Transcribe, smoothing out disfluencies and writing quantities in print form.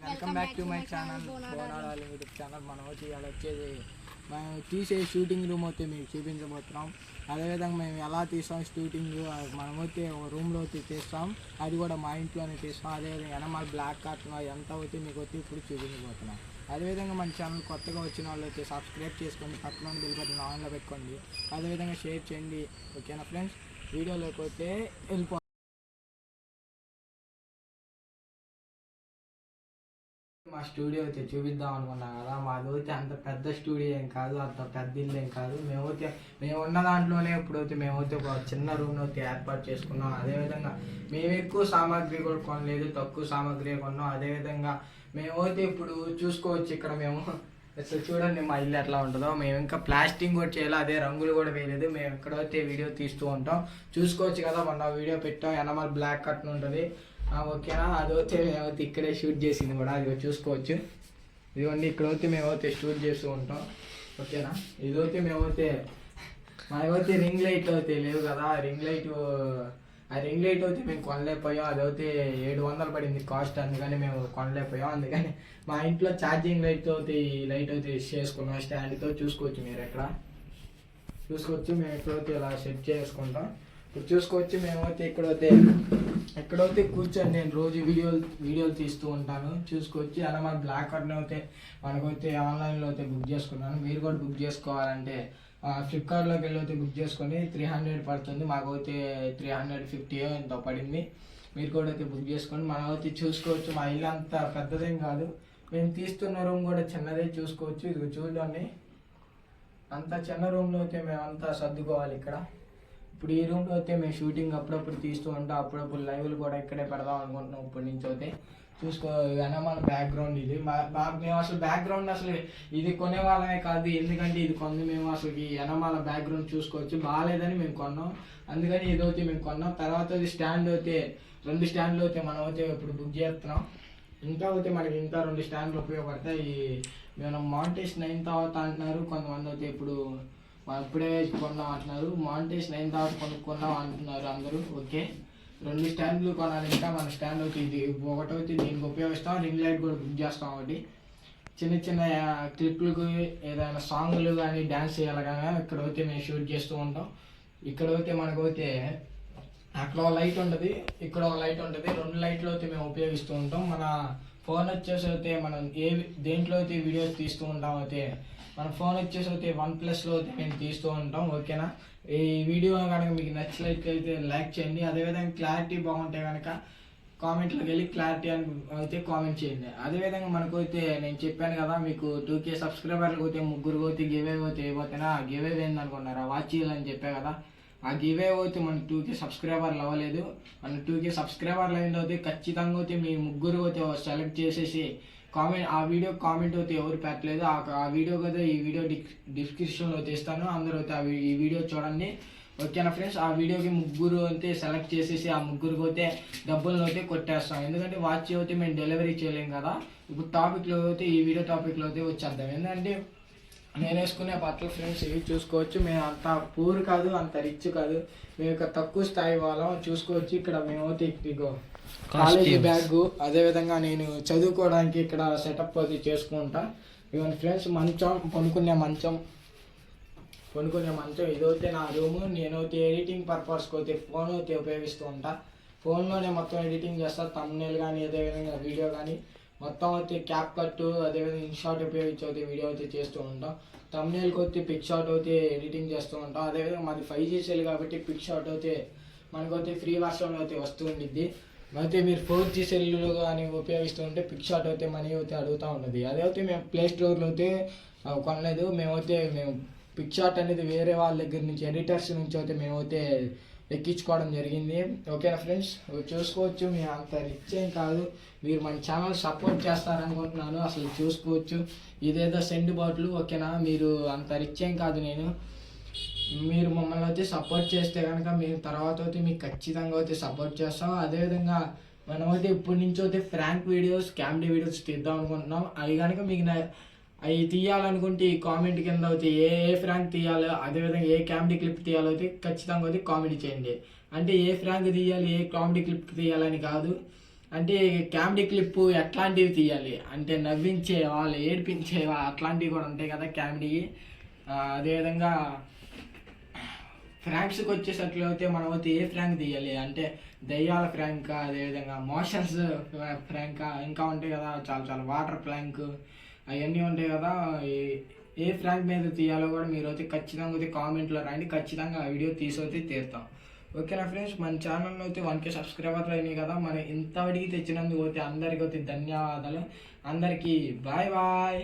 Welcome back to my channel బోనాల YouTube channel. మనం వచ్చేది మేము తీసే షూటింగ్ రూమ్ అయితే మీకు చూపించబోతున్నాం. అదేవిధంగా మేము ఎలా తీస్తాం షూటింగ్ మనం అయితే రూమ్లో తీస్తాం, అది కూడా మా ఇంట్లోనే తీస్తాం. అదేవిధంగా ఎనమాల్ బ్లాక్ కార్టన్ ఎంత అవుతే మీకు వచ్చి ఇప్పుడు చూపించబోతున్నాం. అదేవిధంగా మన ఛానల్ కొత్తగా వచ్చిన వాళ్ళు అయితే సబ్స్క్రైబ్ చేసుకోండి, పక్కన బిల్ బటన్ ఆన్లో పెట్టుకోండి, అదేవిధంగా షేర్ చేయండి. ఓకేనా ఫ్రెండ్స్, వీడియోలోకి అయితే వెళ్ళిపో. మా స్టూడియో అయితే చూపిద్దాం అనుకున్నాం కదా. మాది అయితే అంత పెద్ద స్టూడియో ఏం కాదు, అంత పెద్ద ఇల్లు ఏం కాదు. మేము ఉన్న దాంట్లోనే ఇప్పుడైతే మేమైతే ఒక చిన్న రూమ్ అయితే ఏర్పాటు చేసుకున్నాం. అదేవిధంగా మేము ఎక్కువ సామాగ్రి కూడా కొనలేదు, తక్కువ సామాగ్రి కొన్నాం. అదేవిధంగా మేమైతే ఇప్పుడు చూసుకోవచ్చు, ఇక్కడ మేము అసలు చూడండి మా ఇల్లు ఎట్లా ఉంటుందో. మేము ఇంకా ప్లాస్టింగ్ కూడా చేయాలి, అదే రంగులు కూడా వేయలేదు. మేము ఎక్కడైతే వీడియో తీస్తూ ఉంటాం చూసుకోవచ్చు కదా. మొన్న వీడియో పెట్టాం, ఎనమాల్ బ్లాక్ కట్ ఉంటుంది. ఓకేనా, అదైతే మేమైతే ఇక్కడే షూట్ చేసింది కూడా, అది చూసుకోవచ్చు. ఇదిగోండి ఇక్కడైతే మేమైతే షూట్ చేస్తూ ఉంటాం. ఓకేనా, ఇదైతే మేమైతే మాకైతే రింగ్ లైట్ అయితే లేవు కదా. ఆ రింగ్ లైట్ అయితే మేము కొనలేకపోయాం. అదైతే 700 పడింది కాస్ట్, అందుకని మేము కొనలేకపోయాం. అందుకని మా ఇంట్లో ఛార్జింగ్ లైట్ అయితే ఈ లైట్ అయితే చేసుకున్నాం స్టాండ్తో. చూసుకోవచ్చు, మీరు ఎక్కడ చూసుకోవచ్చు. మేము ఎక్కడైతే ఇలా సెట్ చేసుకుంటాం. ఇప్పుడు చూసుకోవచ్చు, మేమైతే ఎక్కడైతే కూర్చొని నేను రోజు వీడియోలు తీస్తూ ఉంటాను. చూసుకోవచ్చు, అలా మన బ్లాక్ కార్డ్ని అయితే మనకైతే ఆన్లైన్లో అయితే బుక్ చేసుకున్నాను. మీరు కూడా బుక్ చేసుకోవాలంటే ఫ్లిప్కార్ట్లోకి వెళ్ళి అయితే బుక్ చేసుకొని 300 పడుతుంది. మాకైతే 350 ఎంతో పడింది. మీరు కూడా అయితే బుక్ చేసుకొని మనం అయితే చూసుకోవచ్చు. మా ఇల్లు అంత పెద్దదేం కాదు, మేము తీస్తున్న రూమ్ కూడా చిన్నదే. చూసుకోవచ్చు, ఇది చూడండి, అంత చిన్న రూమ్లో అయితే మేమంతా సర్దుకోవాలి. ఇప్పుడు ఈ రూమ్లో అయితే మేము షూటింగ్ అప్పుడప్పుడు తీస్తూ ఉంటాం, అప్పుడప్పుడు లైవ్లు కూడా ఇక్కడే పెడదాం అనుకుంటున్నాం. ఇప్పటి నుంచి అయితే చూసుకో, మన బ్యాక్గ్రౌండ్ ఇది. మేము అసలు బ్యాక్గ్రౌండ్ అసలు ఇది కొనేవాళ్ళమే కాదు, ఎందుకంటే ఇది మేము అసలు ఈ ఎనమాల బ్యాక్గ్రౌండ్ చూసుకోవచ్చు బాగాలేదని మేము కొన్నాం. అందుకని ఇదైతే మేము కొన్నాం. తర్వాత స్టాండ్ అయితే 2 స్టాండ్లు అయితే మనం అయితే ఇప్పుడు బుక్ చేస్తున్నాం. ఇంకా అయితే మనకి ఇంకా 2 స్టాండ్లు ఉపయోగపడతాయి. మేము మాంటేషన్ అయిన తర్వాత అంటున్నారు కొంతమంది అయితే, ఇప్పుడే కొన్నాం అంటున్నారు. మాంటేషన్ అయిన తర్వాత కొనుక్కున్నాం అంటున్నారు అందరూ. ఓకే, 2 స్టాండ్లు కొనాలి. ఇంకా మన స్టాండ్ అయితే ఇది ఒకటైతే దీనికి ఉపయోగిస్తాం. రింగ్ లైట్ కూడా బుక్ చేస్తాం. ఒకటి చిన్న చిన్న క్లిప్లకు ఏదైనా సాంగ్లు కానీ డ్యాన్స్ చేయాలి కానీ ఇక్కడైతే మేము షూట్ చేస్తూ ఉంటాం. ఇక్కడైతే మనకైతే అక్కడ ఒక లైట్ ఉంటుంది, ఇక్కడ ఒక లైట్ ఉంటుంది. 2 లైట్లు అయితే మేము ఉపయోగిస్తూ ఉంటాం. మన ఫోన్ వచ్చేసి అయితే మనం దేంట్లో అయితే వీడియోస్ తీస్తూ ఉంటాం అయితే మన ఫోన్ వచ్చేసి అయితే OnePlusలో అయితే మేము తీస్తూ ఉంటాం. ఓకేనా, ఈ వీడియో కనుక మీకు నచ్చినట్లయితే లైక్ చేయండి. అదేవిధంగా క్లారిటీ బాగుంటే కనుక కామెంట్లోకి వెళ్ళి క్లారిటీ అని అయితే కామెంట్ చేయండి. అదేవిధంగా మనకు అయితే నేను చెప్పాను కదా, మీకు 2K సబ్స్క్రైబర్లకు అయితే 3 అయితే గివే అయితే అయిపోతేనా. ఆ గివే ఏందనుకున్నారా, వాచ్ చేయాలని చెప్పా కదా. ఆ గివే అయితే మన 2K సబ్స్క్రైబర్లు అవ్వలేదు. మన 2K సబ్స్క్రైబర్లు అయిన అయితే ఖచ్చితంగా అయితే మీ 3 అయితే సెలెక్ట్ చేసేసి ఆ వీడియో కామెంట్ అయితే ఎవరు పెట్టలేదు, ఆ వీడియోకి అయితే ఈ వీడియో డిస్క్రిప్షన్లో ఇస్తాను. అందరూ అయితే ఈ వీడియో చూడండి. ఓకేనా ఫ్రెండ్స్, ఆ వీడియోకి 3 అయితే సెలెక్ట్ చేసేసి ఆ 3కి అయితే డబ్బులను అయితే కొట్టేస్తాం. ఎందుకంటే వాచ్ అయితే మేము డెలివరీ చేయలేం కదా. ఇప్పుడు టాపిక్లో అయితే ఈ వీడియో టాపిక్లో అయితే వచ్చేద్దాం. ఏంటంటే నేను వేసుకునే బట్టలు ఫ్రెండ్స్ ఇవి చూసుకోవచ్చు. మేము అంత పూర్ కాదు, అంత రిచ్ కాదు, మేము ఇక తక్కువ స్థాయి వాళ్ళం. చూసుకోవచ్చు, ఇక్కడ మేమైతే కాలేజీ బ్యాగ్, అదేవిధంగా నేను చదువుకోవడానికి ఇక్కడ సెటప్ అది చేసుకుంటా. ఇవన్నీ ఫ్రెండ్స్ పనుకునే మంచం ఇదైతే నా రూము. నేనైతే ఎడిటింగ్ పర్పస్కి అయితే ఫోన్ అయితే ఉపయోగిస్తూ ఉంటా. ఫోన్లోనే మొత్తం ఎడిటింగ్ చేస్తా, థంబ్నెయిల్ కానీ అదేవిధంగా వీడియో కానీ మొత్తం అయితే క్యాప్ కట్ అదేవిధంగా ఇన్షాట్ ఉపయోగించి అయితే వీడియో అయితే చేస్తూ ఉంటాం. థంబ్నెయిల్కి అయితే పిక్ షాట్ అయితే ఎడిటింగ్ చేస్తూ ఉంటాం. అదేవిధంగా మాది 5G సెల్ కాబట్టి పిక్ షాట్ అయితే మనకైతే ఫ్రీ వర్షన్లో అయితే వస్తూ ఉండిద్ది. అయితే మీరు 4G సెల్లు కానీ ఉపయోగిస్తూ ఉంటే పిక్ షాట్ అయితే మనీ అయితే అడుగుతూ ఉన్నది. అదైతే మేము ప్లే స్టోర్లో అయితే కొనలేదు. మేము పిక్ షాట్ అనేది వేరే వాళ్ళ దగ్గర నుంచి ఎడిటర్స్ నుంచి అయితే మేమైతే ఎక్కించుకోవడం జరిగింది. ఓకేనా ఫ్రెండ్స్, చూసుకోవచ్చు. మేము అంత రిచ్ ఏం కాదు, మీరు మన ఛానల్ సపోర్ట్ చేస్తారనుకుంటున్నాను. అసలు చూసుకోవచ్చు, ఇదేదో సెండ్ బాటిల్. ఓకేనా, మీరు అంత రిచ్ ఏం కాదు. మీరు మమ్మల్ని అయితే సపోర్ట్ చేస్తే కనుక మేము తర్వాత అయితే మీకు ఖచ్చితంగా అయితే సపోర్ట్ చేస్తాం. అదేవిధంగా మనమైతే ఇప్పటి నుంచి అయితే ఫ్రాంక్ వీడియోస్, కామెడీ వీడియోస్ తీద్దాం అనుకుంటున్నాం. అవి కనుక మీకు అవి తీయాలనుకుంటే ఈ కామెంట్ కింద అయితే ఏ ఫ్రాంక్ తీయాలో, అదేవిధంగా ఏ కామెడీ క్లిప్ తీయాలో అయితే ఖచ్చితంగా అయితే కామెంట్ చేయండి. అంటే ఏ ఫ్రాంక్ తీయాలి, ఏ కామెడీ క్లిప్ తీయాలని కాదు, అంటే కామెడీ క్లిప్ ఎట్లాంటివి తీయాలి అంటే నవ్వించే వాళ్ళు ఏడిపించేవా అట్లాంటివి కూడా ఉంటాయి కదా కామెడీ. అదేవిధంగా ఫ్రాంక్స్కి వచ్చేసట్లు అయితే మనం అయితే ఏ ఫ్రాంక్ తీయాలి అంటే దయ్యాల ఫ్రాంకా, అదేవిధంగా మోషన్స్ ఫ్రాంకా, ఇంకా ఉంటాయి కదా చాలా చాలా వాటర్ ఫ్రాంక్ అవన్నీ ఉంటాయి కదా. ఏ ఫ్రాంక్ మీద తీయాలో కూడా మీరు అయితే ఖచ్చితంగా అయితే కామెంట్లో రాండి, ఖచ్చితంగా ఆ వీడియో తీసైతే తీరుతాం. ఓకేనా ఫ్రెండ్స్, మన ఛానల్లో అయితే 1K సబ్స్క్రైబర్లు అయినాయి కదా, మరి ఇంతవరకు తెచ్చినందుకు అయితే అందరికీ అయితే ధన్యవాదాలు. అందరికీ బాయ్ బాయ్.